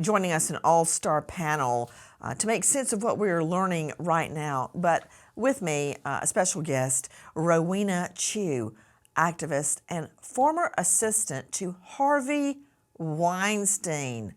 joining us an all-star panel to make sense of what we're learning right now. But with me, a special guest, Rowena Chu, activist and former assistant to Harvey Weinstein.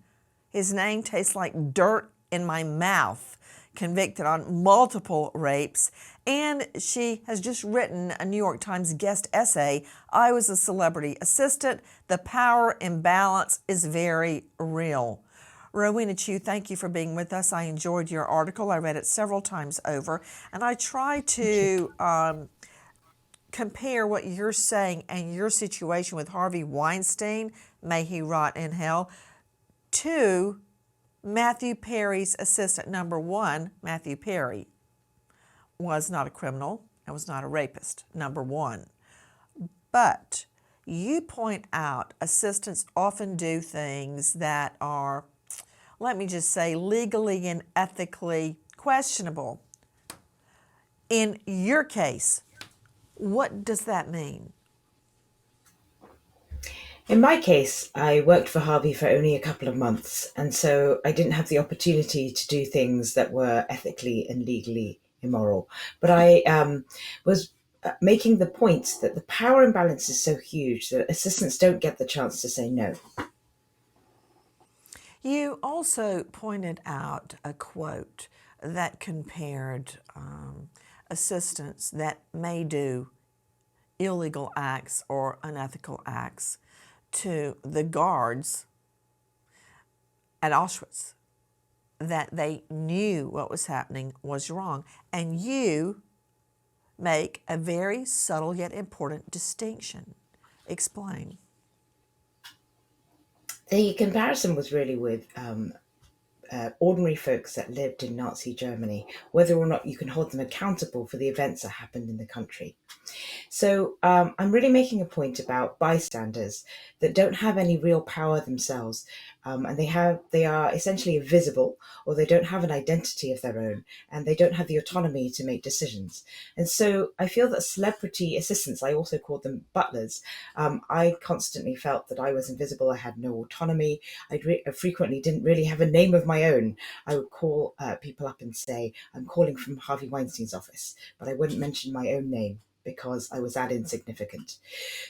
His name tastes like dirt in my mouth. Convicted on multiple rapes, and she has just written a New York Times guest essay, I Was a Celebrity Assistant, The Power Imbalance is Very Real. Rowena Chu, thank you for being with us. I enjoyed your article. I read it several times over, and I try to compare what you're saying and your situation with Harvey Weinstein, may he rot in hell, to Matthew Perry's assistant. Number one, Matthew Perry was not a criminal and was not a rapist, number one. But you point out assistants often do things that are, let me just say, legally and ethically questionable. In your case, what does that mean? In my case, I worked for Harvey for only a couple of months, and so I didn't have the opportunity to do things that were ethically and legally immoral. But I was making the point that the power imbalance is so huge that assistants don't get the chance to say no. You also pointed out a quote that compared assistants that may do illegal acts or unethical acts to the guards at Auschwitz, that they knew what was happening was wrong. And you make a very subtle yet important distinction. Explain. The comparison was really with ordinary folks that lived in Nazi Germany, whether or not you can hold them accountable for the events that happened in the country. So I'm really making a point about bystanders that don't have any real power themselves, and they are essentially invisible, or they don't have an identity of their own, and they don't have the autonomy to make decisions. And so I feel that celebrity assistants, I also call them butlers, I constantly felt that I was invisible. I had no autonomy. I frequently didn't really have a name of my own. I would call people up and say, I'm calling from Harvey Weinstein's office, but I wouldn't mention my own name because I was that insignificant.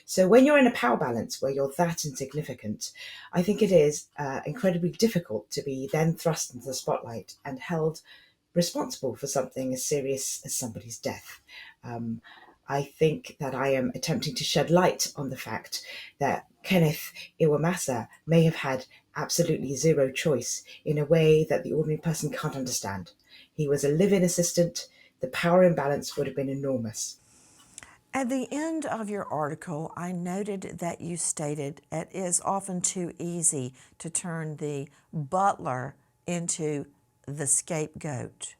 So when you're in a power balance where you're that insignificant, I think it is incredibly difficult to be then thrust into the spotlight and held responsible for something as serious as somebody's death. I think that I am attempting to shed light on the fact that Kenneth Iwamasa may have had absolutely zero choice in a way that the ordinary person can't understand. He was a live-in assistant. The power imbalance would have been enormous. At the end of your article, I noted that you stated it is often too easy to turn the butler into the scapegoat.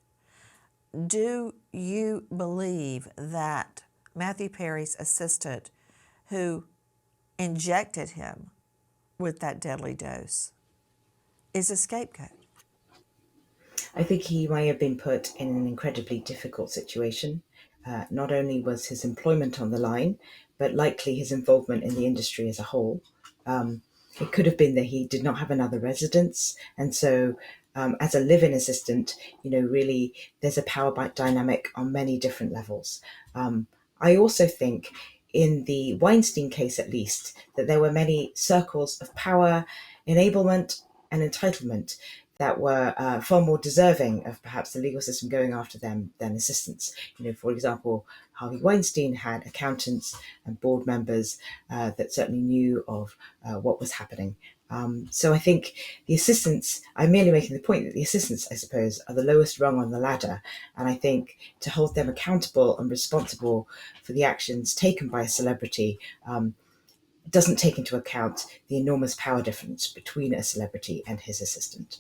Do you believe that Matthew Perry's assistant, who injected him with that deadly dose, is a scapegoat? I think he may have been put in an incredibly difficult situation. Not only was his employment on the line, but likely his involvement in the industry as a whole. It could have been that he did not have another residence, and so as a live-in assistant, really there's a power dynamic on many different levels. I also think in the Weinstein case, at least, that there were many circles of power, enablement, and entitlement that were far more deserving of perhaps the legal system going after them than assistants. For example, Harvey Weinstein had accountants and board members that certainly knew of what was happening. So I think the assistants, I'm merely making the point that the assistants, I suppose, are the lowest rung on the ladder. And I think to hold them accountable and responsible for the actions taken by a celebrity doesn't take into account the enormous power difference between a celebrity and his assistant.